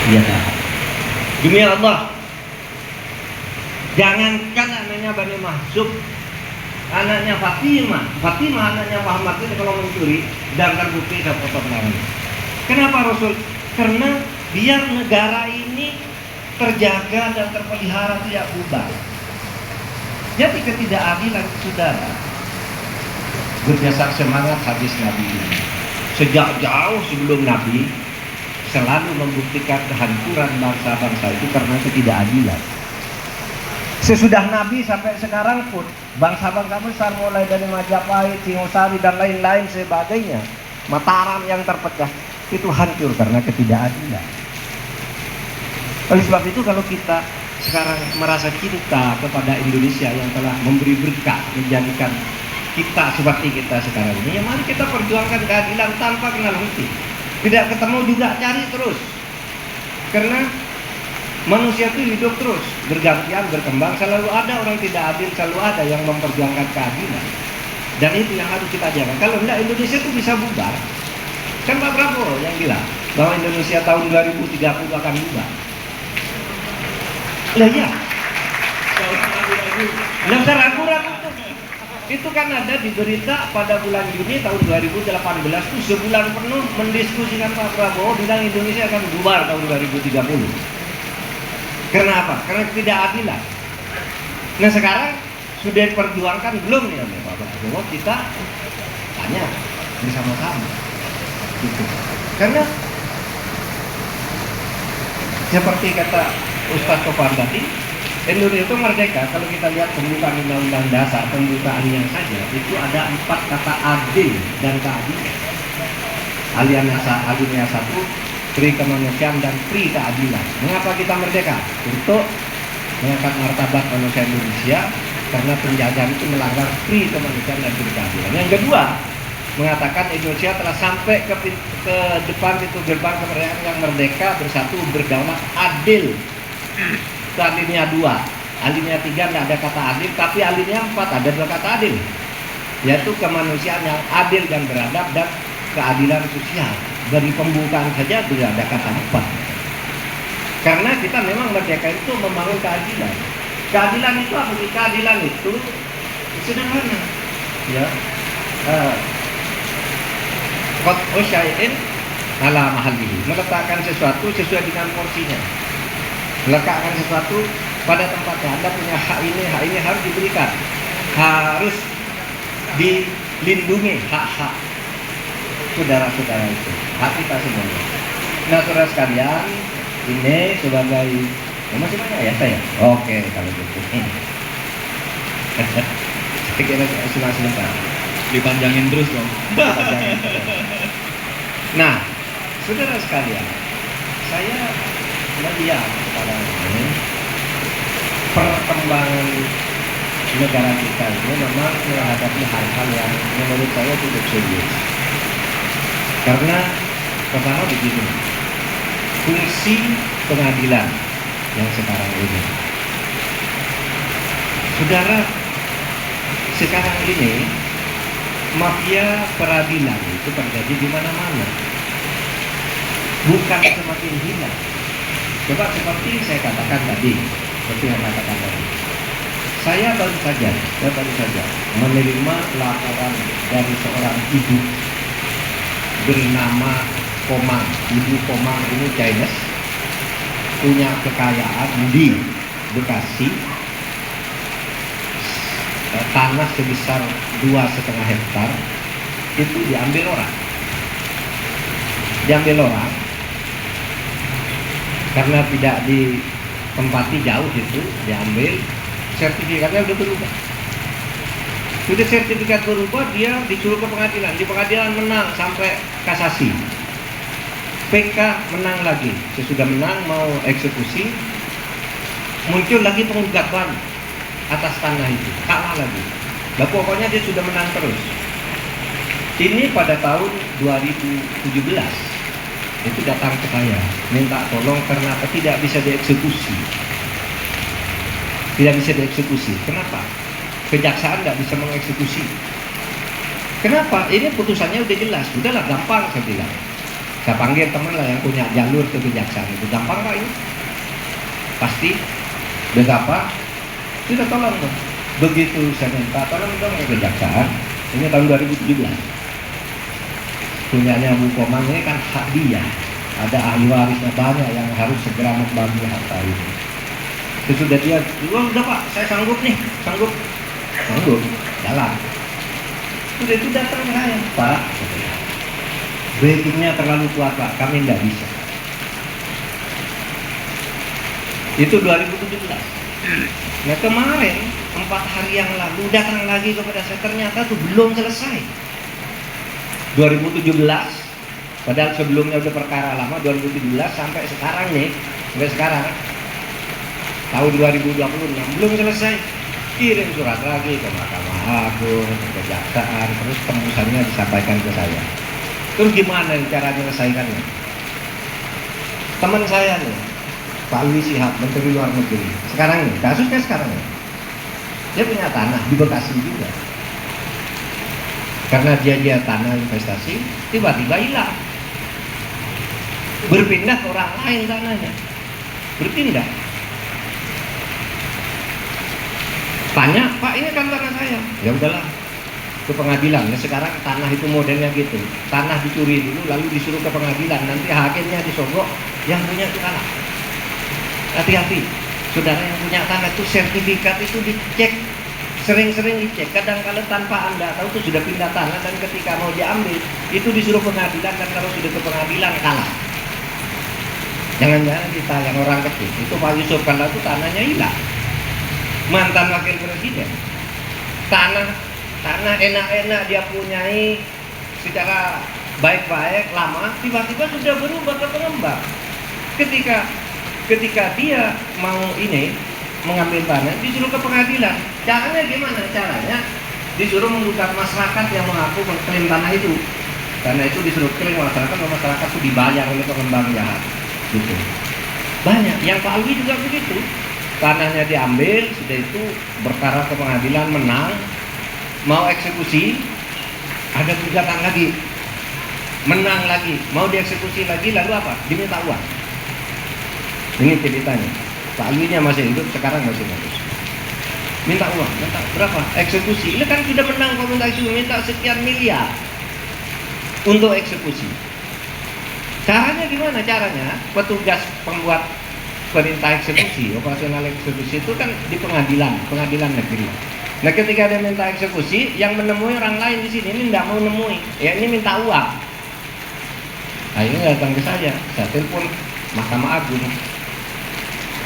Iya. Demi Allah, jangankan anaknya Bani Mahsub, anaknya Fatimah anaknya Muhammad itu kalau mencuri dan terbukti dan potong tangan. Kenapa Rasul? Karena biar negara ini terjaga dan terpelihara tidak bubar. Jadi ketidakadilan, saudara, berdasar semangat hadis Nabi ini, sejak jauh sebelum Nabi selalu membuktikan kehancuran bangsa-bangsa itu karena ketidakadilan. Sesudah Nabi sampai sekarang pun bangsa-bangsa besar mulai dari Majapahit, Singosari dan lain-lain sebagainya, Mataram yang terpecah itu hancur karena ketidakadilan. Oleh sebab itu kalau kita sekarang merasa cinta kepada Indonesia yang telah memberi berkah menjadikan kita seperti kita sekarang ini, ya mari kita perjuangkan keadilan tanpa kenal henti. Tidak ketemu juga cari terus. Karena manusia itu hidup terus, bergantian, berkembang, selalu ada orang tidak adil, selalu ada yang memperjuangkan keadilan. Dan itu yang harus kita jaga. Kalau enggak, Indonesia itu bisa bubar. Kan Pak Prabowo yang bilang bahwa Indonesia tahun 2030 akan bubar. Lah ya, nggak usah ragu-ragu. Itu kan ada di berita pada bulan Juni tahun 2018 itu sebulan penuh mendiskusikan Pak Prabowo bilang Indonesia akan bubar tahun 2030. Kenapa? Karena ketidakadilan. Nah sekarang sudah diperjuangkan belum nih oleh Pak Prabowo? Kita tanya bersama-sama. Gitu. Karena seperti kata Ustaz Topan tadi, Indonesia itu merdeka. Kalau kita lihat pembukaan Undang-Undang Dasar, pembukaannya saja itu ada 4 kata adil dan keadilan. Alinea 1, pri kemanusiaan dan pri keadilan. Mengapa kita merdeka? Untuk mengangkat martabat manusia Indonesia, karena penjajahan itu melanggar pri kemanusiaan dan pri keadilan. Yang kedua, mengatakan Indonesia telah sampai ke depan itu gerbang kemerdekaan yang merdeka, bersatu, berdaulat, adil. Itu alinea 2. Alinea 3 tidak ada kata adil, tapi alinea 4 ada 2 kata adil, yaitu kemanusiaan yang adil dan beradab dan keadilan sosial. Dari pembukaan saja sudah ada kata 4. Karena kita memang merdeka itu membangun keadilan. Keadilan itu apa sih? Keadilan itu sederhana, ya. Qad usyai'in ala mahallihi, meletakkan sesuatu sesuai dengan porsinya. Meletakkan sesuatu pada tempatnya. Anda punya hak ini harus diberikan, harus dilindungi hak-hak saudara-saudara itu, hak kita semuanya. Nah saudara sekalian, ini sebagai masih banyak ya saya? Oke, kalau gitu. Saya kira cuma sebentar. Dipanjangin terus dong. Nah, saudara sekalian, saya melihat sekarang ini perkembangan negara kita ini memang menghadapi hal-hal yang menurut saya cukup serius. Karena pertama begini, fungsi pengadilan yang sekarang ini, saudara, sekarang ini mafia peradilan itu terjadi di mana-mana, bukan semakin hilang. Coba seperti saya katakan tadi, saya baru saja menerima laporan dari seorang ibu bernama Komang. Ibu Komang ini Chinese, punya kekayaan di Bekasi, tanah sebesar 2,5 hektar itu diambil orang karena tidak ditempati jauh, itu diambil, sertifikatnya udah berubah. Sudah sertifikat berubah, dia disuruh ke pengadilan, di pengadilan menang sampai kasasi, PK menang lagi. Sesudah menang mau eksekusi, muncul lagi penggugat baru atas tanah itu, kalah lagi. Nah, pokoknya dia sudah menang terus. Ini pada tahun 2017 itu datang ke saya, minta tolong karena tidak bisa dieksekusi. Kenapa? Kejaksaan tidak bisa mengeksekusi. Kenapa? Ini putusannya udah jelas, udahlah gampang, saya bilang. Saya panggil teman lah yang punya jalur ke kejaksaan itu. Gampang Pak ini? Pasti. Betapa? Sudah tolong dong. Begitu saya minta tolong dong ke kejaksaan. Ini tahun 2017. Punyanya Bu Komang ini kan hak dia. Ada ahli warisnya banyak yang harus segera membagi harta ini. Itu sudah dia, udah Pak, saya sanggup nih, sanggup, jalan. Sudah itu datang saya, Pak. Backingnya terlalu kuat Pak, kami tidak bisa. Itu 2017. Nah kemarin 4 hari yang lalu datang lagi kepada saya, ternyata tuh belum selesai. 2017, padahal sebelumnya udah perkara lama, 2017 sampai sekarang nih, sampai sekarang tahun 2026 belum selesai. Kirim surat lagi ke Mahkamah Agung, ke Kejaksaan, terus tembusannya disampaikan ke saya. Terus gimana cara menyelesaikannya? Teman saya nih, Pak Louis Shihab, Menteri Luar Negeri. Sekarang nih, kasusnya sekarang nih, dia punya tanah di Bekasi juga. Karena dia tanah investasi, tiba-tiba hilang. Berpindah ke orang lain tanahnya. Berpindah. Tanya, Pak ini kan tanah saya. Ya udahlah, ke pengadilan. Nah, sekarang tanah itu modelnya gitu. Tanah dicuri dulu, lalu disuruh ke pengadilan. Nanti hakimnya disogok, yang punya itu kalah. Hati-hati, saudara yang punya tanah itu sertifikat itu dicek, sering-sering dicek. Kadang-kadang tanpa Anda tahu itu sudah pindah tanah, dan ketika mau diambil itu disuruh pengadilan, dan kalau sudah ke pengadilan kalah. Jangan-jangan kita yang orang kecil itu Pak Yusuf Kalla itu tanahnya hilang. Mantan wakil presiden, tanah enak-enak dia punyai secara baik-baik lama, tiba-tiba sudah berubah ke pengembang. Ketika dia mau ini mengambil tanah, disuruh ke pengadilan. Caranya gimana? Caranya disuruh menggugat masyarakat yang mengaku mengklaim tanah itu. Karena itu disuruh klaim masyarakat itu dibayar oleh pengembang jahat. Gitu. Banyak. Yang Pak Alwi juga begitu. Tanahnya diambil, sudah itu berkara ke pengadilan, menang, mau eksekusi, ada gugatan lagi, menang lagi, mau dieksekusi lagi, lalu apa? Diminta uang. Ini ceritanya. Pak Alwinya masih hidup, sekarang masih bagus. Minta uang, minta berapa? Eksekusi. Ini kan sudah menang, kalau minta eksekusi, minta sekian miliar untuk eksekusi. Caranya gimana? Caranya petugas pembuat perintah eksekusi, operasional eksekusi itu kan di pengadilan negeri. Nah ketika dia minta eksekusi, yang menemui orang lain di sini ini tidak mau nemui, ya ini minta uang. Nah ini datang ke saya telepon Mahkamah Agung,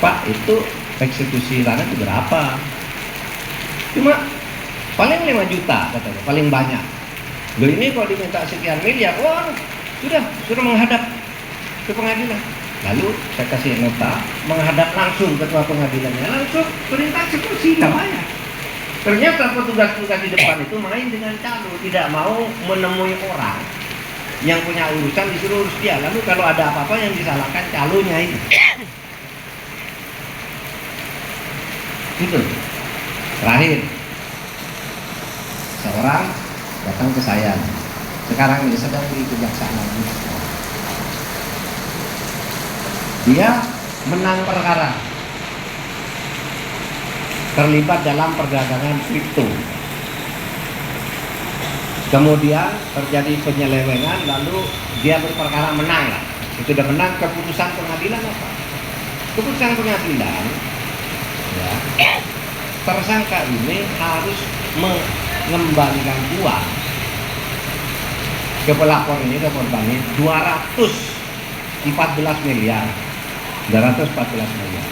Pak itu eksekusi tanah itu berapa? Cuma paling 5 juta katanya, paling banyak. Loh ini kalau diminta sekian miliar, wah sudah menghadap ke pengadilan. Lalu saya kasih nota, menghadap langsung ketua pengadilannya, langsung perintah eksekusi, namanya. Ternyata petugas-petugas di depan itu main dengan calo, tidak mau menemui orang yang punya urusan, disuruh urus dia. Lalu kalau ada apa-apa yang disalahkan calonya itu. Itu. Terakhir, seorang datang ke saya. Sekarang ini sedang di Kejaksaan Agung. Dia menang perkara, terlibat dalam perdagangan kripto. Kemudian terjadi penyelewengan, lalu dia berperkara menang lah. Itu sudah menang. Keputusan pengadilan apa? Keputusan pengadilan, ya, tersangka ini harus mengembalikan uang ke pelapor ini, ke korban ini 214 miliar. 214 miliar.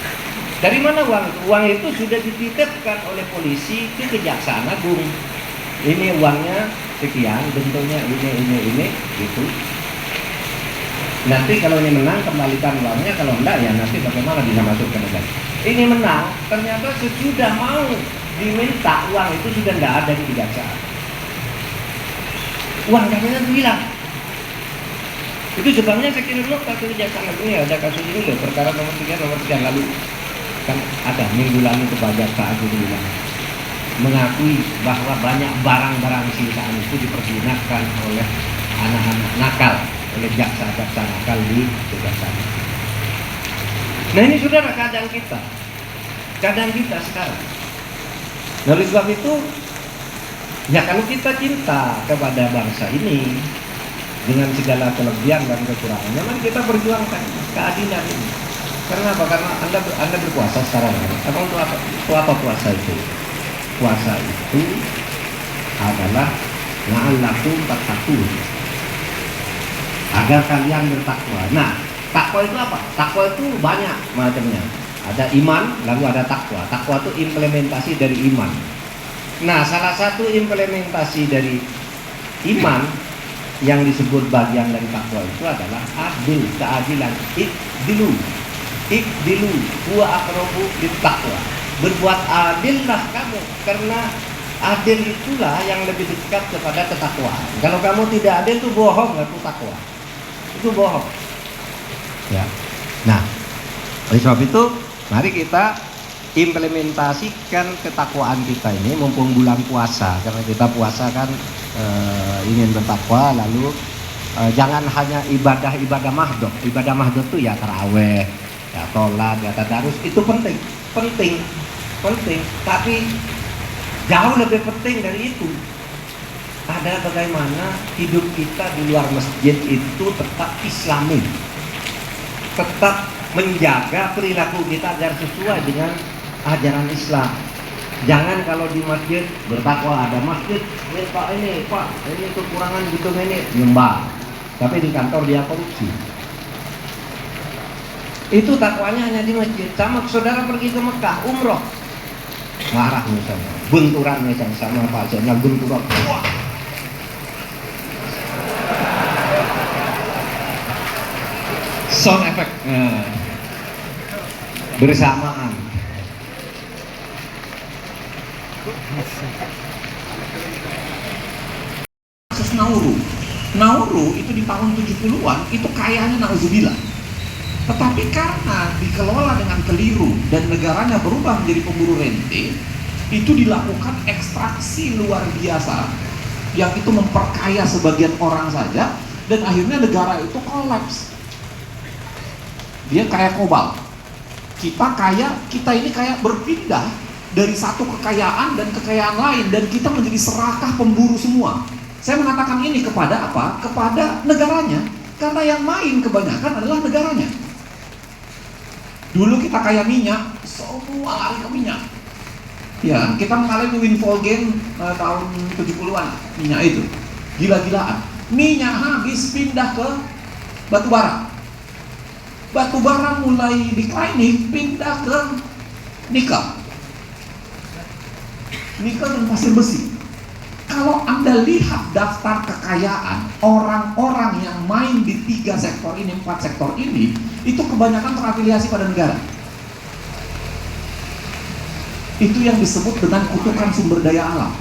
Dari mana uang itu? Uang itu sudah dititipkan oleh polisi ke Kejaksaan Agung. Ini uangnya sekian, bentuknya ini, gitu. Nanti kalau ini menang, kembalikan uangnya. Kalau enggak, ya nanti bagaimana bisa masuk ke negara. Ini menang, ternyata sesudah mau diminta uang itu sudah enggak ada di Kejaksaan. Uang katanya itu hilang. Itu sebabnya saya kirim nota ke Kejaksaan Agung, ya ada kasus ini loh, perkara nomor sekian lalu. Kan ada minggu lalu ke Kejaksaan Agung bilang, mengakui bahwa banyak barang-barang sitaan itu dipergunakan oleh anak-anak nakal, oleh jaksa-jaksa nakal di kejaksaan. Nah ini saudara keadaan kita sekarang. Oleh sebab itu, ya kalau kita cinta kepada bangsa ini dengan segala kelebihan dan kekurangannya, mari kita perjuangkan keadilan ini. Karena apa? Karena Anda berkuasa sekarang. Untuk apa puasa itu? Puasa itu adalah la'allakum tattaqun, agar kalian bertakwa. Nah, takwa itu apa? Takwa itu banyak macamnya. Ada iman, lalu ada takwa. Takwa itu implementasi dari iman. Nah, salah satu implementasi dari iman yang disebut bagian dari takwa itu adalah adil, keadilan. Ikdilu huwa aqrabu littaqwa. Berbuat adillah kamu, karena adil itulah yang lebih dekat kepada ketakwaan. Kalau kamu tidak adil itu bohong, itu takwa. Itu bohong. Ya. Nah, oleh sebab itu mari kita implementasikan ketakwaan kita ini mumpung bulan puasa, karena kita puasa kan ingin bertakwa. Lalu jangan hanya ibadah mahdoh. Ibadah mahdoh itu ya taraweh, ya sholat, ya tadarus, itu penting. Tapi jauh lebih penting dari itu ada bagaimana hidup kita di luar masjid itu tetap islami, tetap menjaga perilaku kita agar sesuai dengan ajaran Islam. Jangan kalau di masjid bertakwa, ada masjid pak ini kekurangan gitu ini nyembah, tapi di kantor dia korupsi. Itu takwanya hanya di masjid. Sama saudara pergi ke Mekah umroh, marah misalnya, benturan misalnya sama Pak Jenderal, benturan, wah, sound effect bersamaan. Kasus Nauru itu di tahun 70-an itu kayanya nauzubillah. Tetapi karena dikelola dengan keliru dan negaranya berubah menjadi pemburu rente, itu dilakukan ekstraksi luar biasa yang itu memperkaya sebagian orang saja, dan akhirnya negara itu kolaps. Dia kayak kobal. Kita ini kayak berpindah dari satu kekayaan dan kekayaan lain, dan kita menjadi serakah pemburu semua. Saya mengatakan ini kepada apa? Kepada negaranya, karena yang main kebanyakan adalah negaranya. Dulu kita kaya minyak, semua lari ke minyak. Ya, kita mengalami windfall gain tahun 70-an, minyak itu gila-gilaan. Minyak habis, pindah ke batu bara. Batu bara mulai declining, pindah ke nikel dan pasir besi. Kalau Anda lihat daftar kekayaan orang-orang yang main di 3 sektor ini, 4 sektor ini, itu kebanyakan terafiliasi pada negara. Itu yang disebut dengan kutukan sumber daya alam.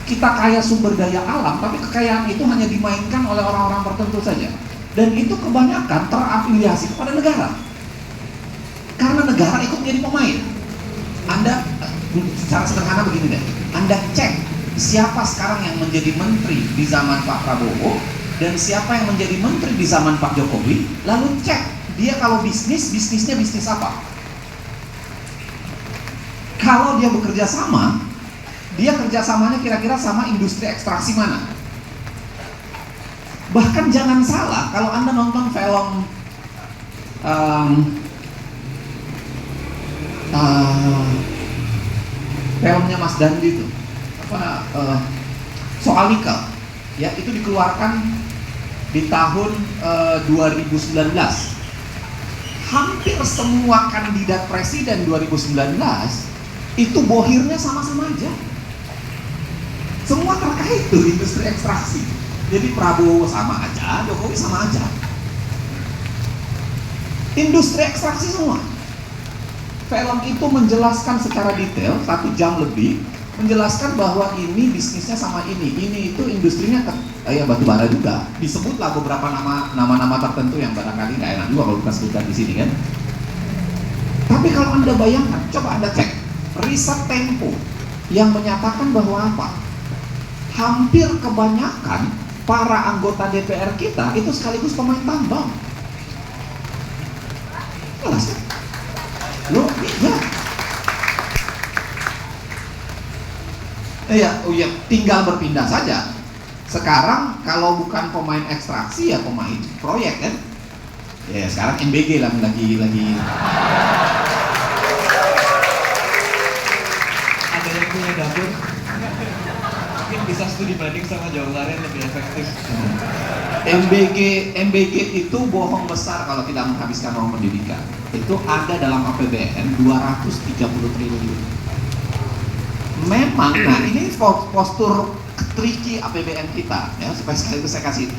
Kita kaya sumber daya alam, tapi kekayaan itu hanya dimainkan oleh orang-orang tertentu saja. Dan itu kebanyakan terafiliasi kepada negara. Karena negara ikut menjadi pemain. Anda, secara sederhana begini deh, Anda cek siapa sekarang yang menjadi menteri di zaman Pak Prabowo dan siapa yang menjadi menteri di zaman Pak Jokowi, lalu cek dia kalau bisnisnya bisnis apa. Kalau dia bekerja sama, dia kerjasamanya kira-kira sama industri ekstraksi mana. Bahkan jangan salah, kalau Anda nonton film filmnya Mas Dandi itu soal nikel, ya, itu dikeluarkan di tahun 2019. Hampir semua kandidat presiden 2019 itu bohirnya sama-sama aja. Semua terkait tuh industri ekstraksi. Jadi Prabowo sama aja, Jokowi sama aja. Industri ekstraksi semua. Film itu menjelaskan secara detail 1 jam lebih, menjelaskan bahwa ini bisnisnya sama ini itu industrinya ya batu bara juga. Disebutlah beberapa nama-nama tertentu yang barangkali nggak enak juga kalau kita sebutkan di sini kan. Tapi kalau Anda bayangkan, coba Anda cek riset Tempo yang menyatakan bahwa apa? Hampir kebanyakan para anggota DPR kita itu sekaligus pemain tambang. Jelas kan? Loh, iya. Oh iya, tinggal berpindah saja. Sekarang kalau bukan pemain ekstraksi ya pemain proyek kan? Ya sekarang MBG lah lagi. Ada yang punya dapur, mungkin bisa studi banding sama Jawa Barat lebih efektif. MBG itu bohong besar kalau kita menghabiskan uang pendidikan. Itu ada dalam APBN 230 triliun. Memang, nah ini postur tricky APBN kita ya, supaya sekaligus saya kasih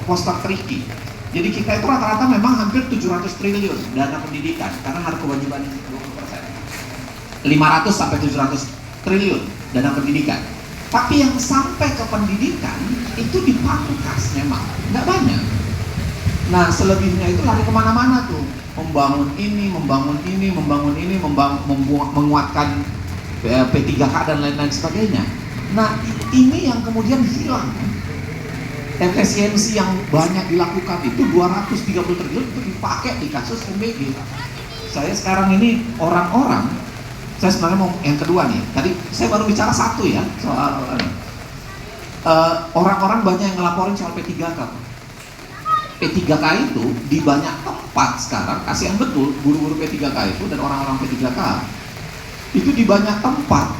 postur tricky. Jadi kita itu rata-rata memang hampir 700 triliun dana pendidikan karena harga kewajibannya 20%. 500 sampai 700 triliun dana pendidikan. Tapi yang sampai ke pendidikan itu dipangkas memang, nggak banyak. Nah selebihnya itu lari kemana-mana tuh, membangun ini, menguatkan P3K dan lain-lain sebagainya. Nah ini yang kemudian hilang. Efisiensi yang banyak dilakukan itu 230 triliun itu dipakai di kasus MBG. Saya sekarang ini saya sebenarnya mau yang kedua nih. Tadi saya baru bicara satu ya soal orang-orang banyak yang ngelaporin soal P3K. P3K itu di banyak tempat sekarang, kasihan betul guru-guru P3K itu dan orang-orang P3K itu di banyak tempat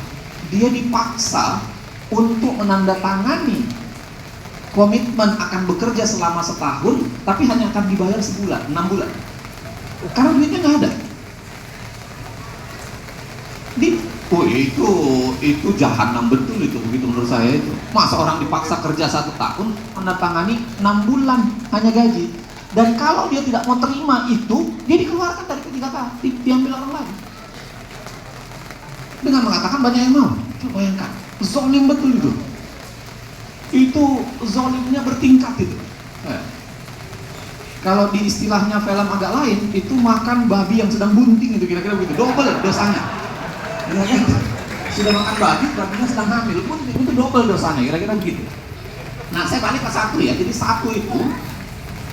dia dipaksa untuk menandatangani komitmen akan bekerja selama setahun, tapi hanya akan dibayar sebulan, 6 bulan. Karena duitnya nggak ada. Itu jahanam betul itu, begitu menurut saya itu. Masa orang dipaksa kerja 1 tahun, menandatangani 6 bulan hanya gaji. Dan kalau dia tidak mau terima itu, dia dikeluarkan dari P3K, diambil orang lain. Dengan mengatakan banyak yang mau. Coba bayangkan, zolim betul itu. Itu zolimnya bertingkat itu. Kalau di istilahnya film agak lain, itu makan babi yang sedang bunting itu kira-kira begitu, double dosanya. Ya kan? Sudah makan babi, babinya sedang hamil, bunting itu double dosanya, kira-kira begitu. Nah saya balik ke satu ya, jadi satu itu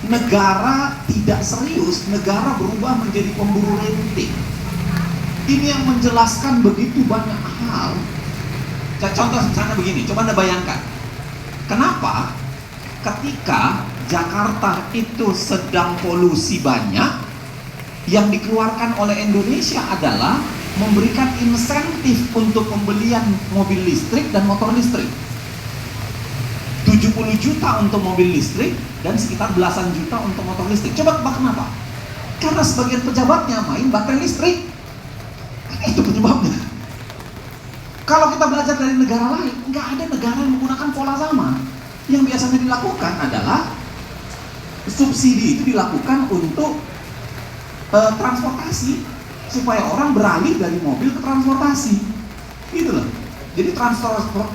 negara tidak serius, negara berubah menjadi pemburu renting. Ini yang menjelaskan begitu banyak hal. Contoh misalnya begini, coba Anda bayangkan. Kenapa ketika Jakarta itu sedang polusi banyak, yang dikeluarkan oleh Indonesia adalah memberikan insentif untuk pembelian mobil listrik dan motor listrik. 70 juta untuk mobil listrik dan sekitar belasan juta untuk motor listrik. Coba tebak kenapa? Karena sebagian pejabatnya main baterai listrik. Itu penyebabnya. Kalau kita belajar dari negara lain, nggak ada negara yang menggunakan pola sama. Yang biasanya dilakukan adalah subsidi itu dilakukan untuk transportasi supaya orang beralih dari mobil ke transportasi. Gitu loh. Jadi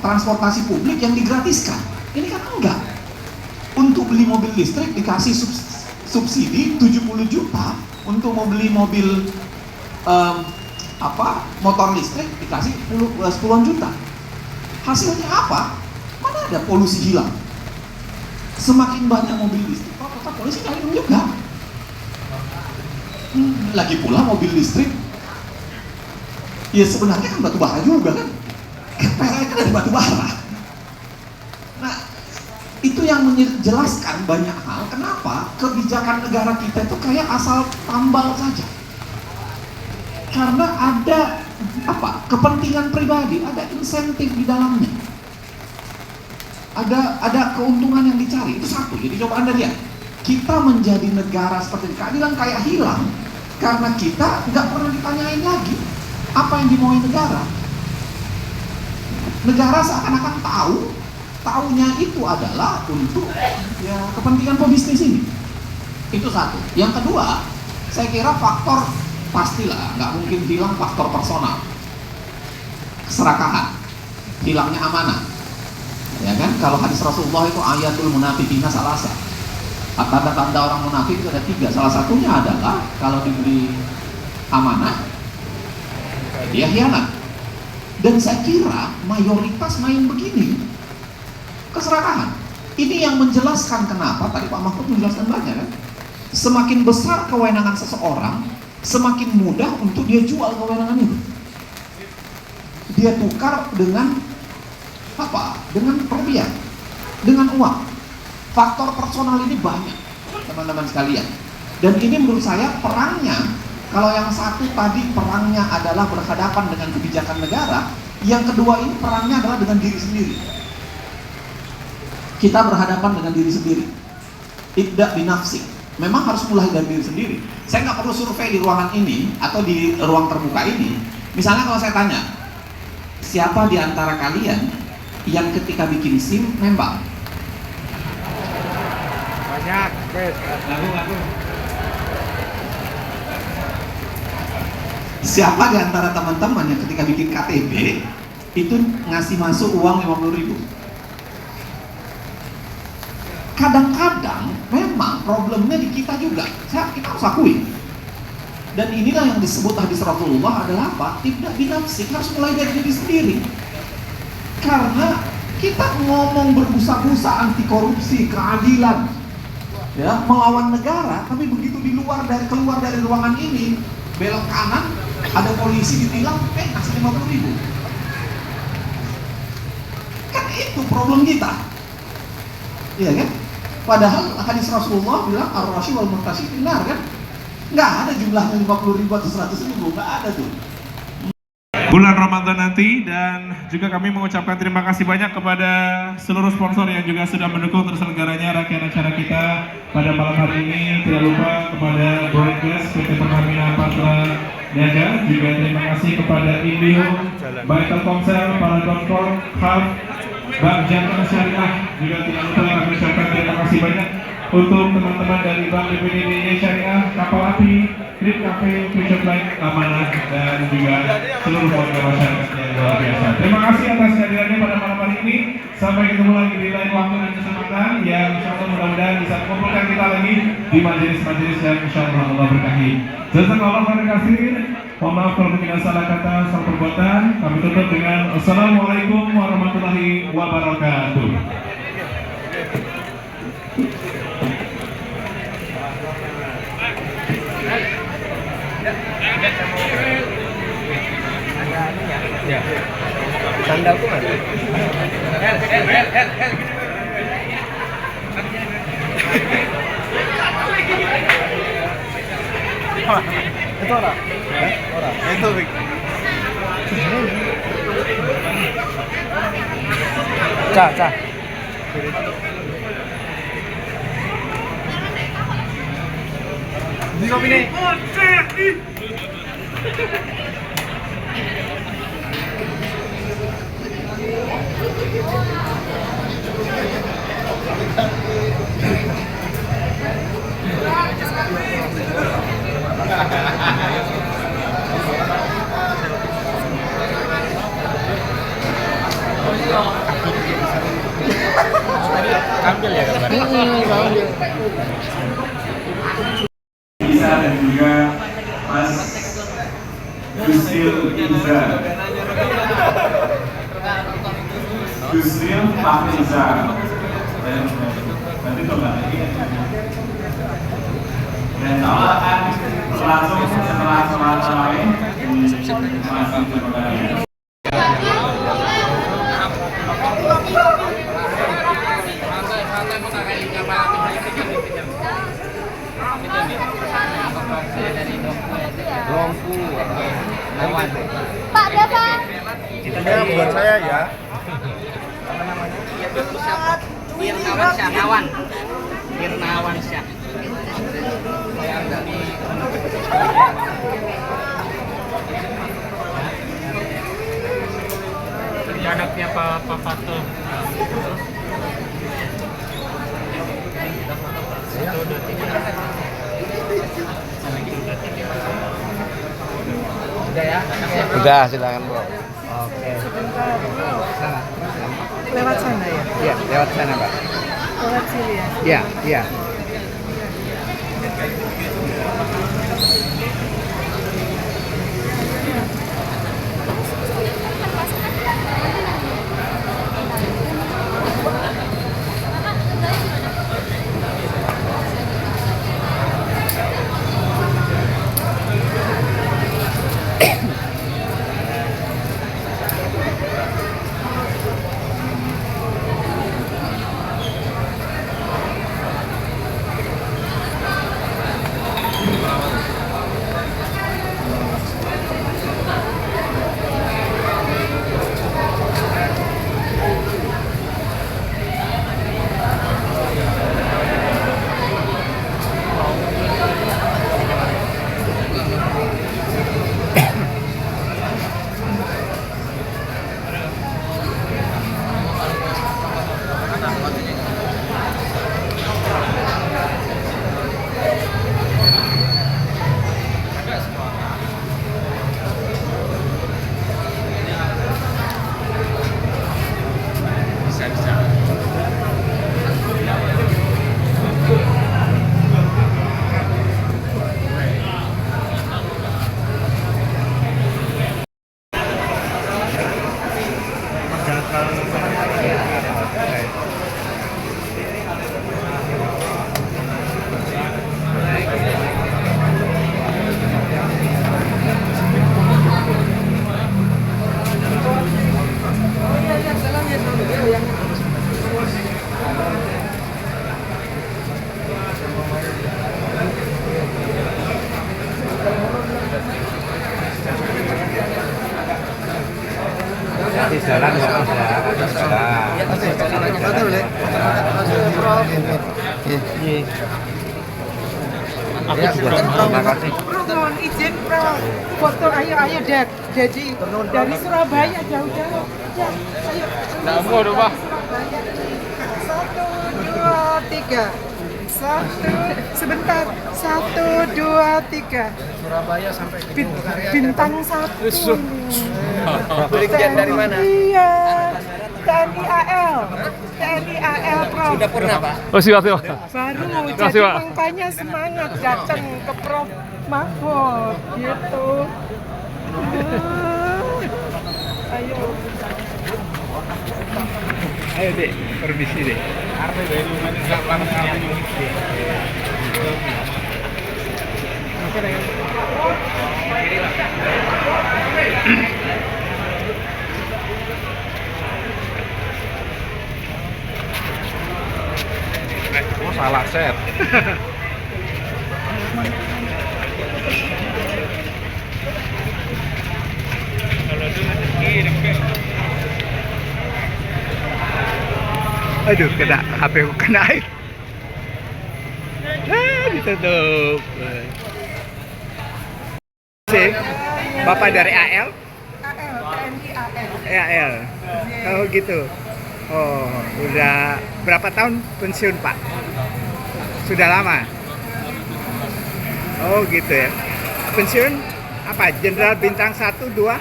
transportasi publik yang digratiskan. Ini kan enggak. Untuk beli mobil listrik dikasih subsidi 70 juta, untuk mau beli mobil motor listrik dikasih puluhan juta. Hasilnya apa? Mana ada polusi hilang? Semakin banyak mobil listrik, polusi hilang juga. Lagi pula mobil listrik, ya sebenarnya kan batu bara juga kan? PLN kan dari batu bara. Nah, itu yang menjelaskan banyak hal. Kenapa kebijakan negara kita itu kayak asal tambal saja? Karena ada kepentingan pribadi, ada insentif di dalamnya, ada keuntungan yang dicari. Itu satu. Jadi coba Anda lihat, kita menjadi negara seperti ini, keadilan kayak hilang karena kita nggak pernah ditanyain lagi apa yang dimauin negara. Negara seakan-akan taunya itu adalah untuk kepentingan pebisnis ini. Itu satu. Yang kedua, saya kira faktor pastilah nggak mungkin hilang faktor personal, keserakahan, hilangnya amanah, ya kan? Kalau hadis Rasulullah itu ayatul munafiqina salasa, tanda-tanda orang munafik itu ada 3. Salah satunya adalah kalau diberi amanah dia khianat. Dan saya kira mayoritas main begini keserakahan. Ini yang menjelaskan kenapa tadi Pak Mahfud menjelaskan banyak kan. Semakin besar kewenangan seseorang, semakin mudah untuk dia jual kewenangan itu. Dia tukar dengan apa? Dengan rupiah, dengan uang. Faktor personal ini banyak, teman-teman sekalian. Dan ini menurut saya perangnya, kalau yang satu tadi perangnya adalah berhadapan dengan kebijakan negara, yang kedua ini perangnya adalah dengan diri sendiri. Kita berhadapan dengan diri sendiri. Ibda binafsik. Memang harus mulai dari diri sendiri. Saya nggak perlu survei di ruangan ini atau di ruang terbuka ini. Misalnya kalau saya tanya, siapa di antara kalian yang ketika bikin SIM nembak? Banyak. Lagu. Siapa di antara teman-teman yang ketika bikin KTP itu ngasih masuk uang 50.000? Kadang-kadang memang problemnya di kita juga. Kita harus akui. Dan inilah yang disebut hadis Rasulullah adalah apa? Tidak binafsik, harus mulai dari diri sendiri. Karena kita ngomong berbusa-busa anti korupsi, keadilan, ya, melawan negara, tapi begitu keluar dari ruangan ini, belok kanan, ada polisi ditilang, ngasih 50.000. Kan itu problem kita. Iya kan? Padahal hadis Rasulullah bilang ar-rashi wal murtashi benar kan? Nggak ada jumlahnya 50.000 atau 100.000, nggak ada tuh. Bulan Ramadan nanti, dan juga kami mengucapkan terima kasih banyak kepada seluruh sponsor yang juga sudah mendukung terselenggaranya rangkaian acara kita pada malam hari ini. Tidak lupa kepada Broadcast, PT Pertamina Patra Niaga, juga terima kasih kepada Indio, Baik Telkomsel, Paragon, Hub, Bank Jantara Syariah, juga tidak lupa kami ucapkan terima kasih banyak untuk teman-teman dari Bank BPDI Syariah, Kapal Api, Trip Cafe, Future Flight, Amanah, dan juga seluruh warga masyarakat yang luar biasa. Terima kasih atas kehadirannya pada malam hari ini. Sampai ketemu lagi di lain waktu dan kesempatan yang insyaallah mudah-mudahan bisa mengumpulkan kita lagi di majelis-majelis yang insyaallah Allah berkahi. Jazakallahu khairan katsir. Mohon maaf kalau mungkin salah kata, salah perbuatan. Kami tutup dengan Assalamualaikum warahmatullahi wabarakatuh. Ya. Sandalku mana? Itu orang? Orang. Itu. Cah. Di kopi nih. Ambil ya gambarnya. Bisa dan juga Mas Yusril Iza, Yusril Fahriza, dan nanti coba lagi. Dan Allah akan berlangsung setelah sholat tarawih di Masjid Jogja. Pak Dava. Ini buat saya ya. Apa namanya? Firnawan Syah. Ini anaknya Pak Fatul. Udah ya? Udah, silakan Bro. Oke. Sana. Lewat sana ya? Iya, lewat sana, Pak. Lewat sini ya? Iya, iya. jalan ya Mas ya, ada jalan. Aku juga terima kasih. Mohon izin Prof. Foto ayo Dad. Jadi dari Surabaya jauh-jauh. Ya, ayo. Namo dong, Pak. 1, 2, 3. Sebentar. 1, 2, 3. Surabaya sampai Bintang 1. Belikian dari mana? Iya. TNI AL. TNI AL Prof. Sudah pernah, Pak? Oh siap. Baru Makasih, jadi Pak. makanya semangat datang ke Prof Mahfud gitu. Ayo. Ayo dek, permisi dek. Oh salah set. Aduh, kena HP ku kena air. Ditutup. Si, Bapak dari AL? TNI AL. AL. Oh gitu. Oh, udah berapa tahun pensiun Pak? Sudah lama. Oh gitu ya. Pensiun apa? Jenderal bintang 1, 2?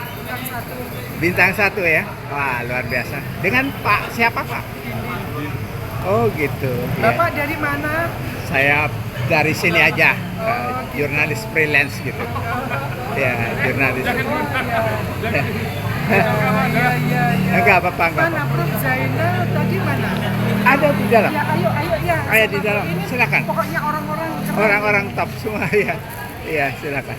Bintang 1 ya. Wah, luar biasa. Dengan Pak siapa Pak? Oh gitu. Ya. Bapak dari mana? Saya dari sini aja, jurnalis freelance gitu. Ya, jurnalis. Iya. Enggak apa-apa, enggak Mana apa-apa. Prof Zainal tadi mana? Ada di dalam. Ya ayo ya. Ayo di dalam. Ini Silakan. Pokoknya orang-orang keren. Orang-orang top semua ya. Iya, silakan.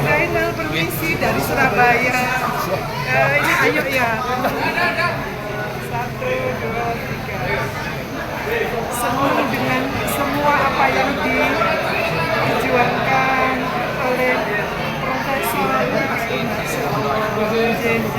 Zainal permisi dari Surabaya. Ini ayo ya. 1, 2, 3. Senang dengan semua apa yang dijuangkan oleh Profesor JJ.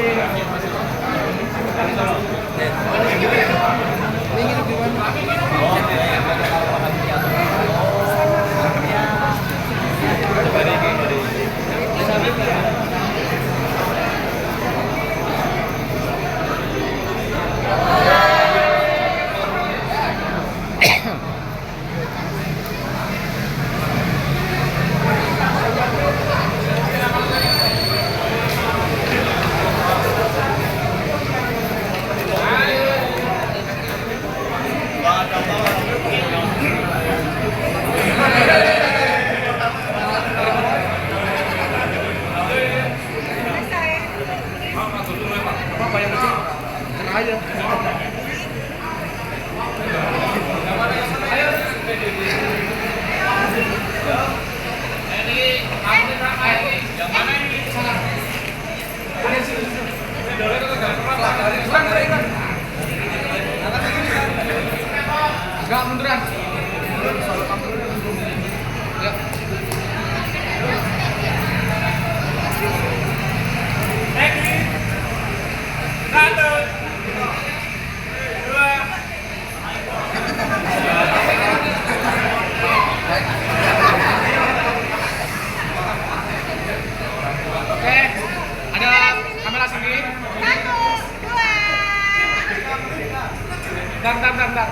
Bentar.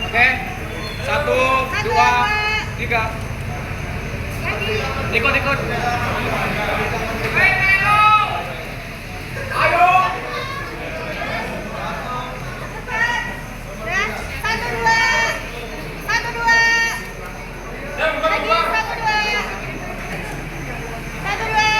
Oke. 1, 2, 3. Ikut. Satu dua, satu dua, lagi satu dua, satu dua,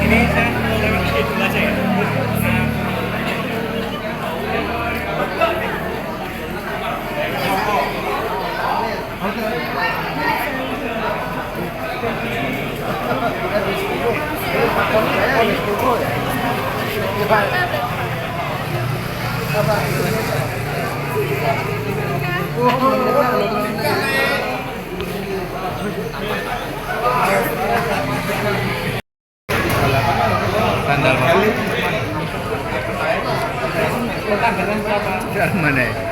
Ini saya mau baca ya. Sandal mana?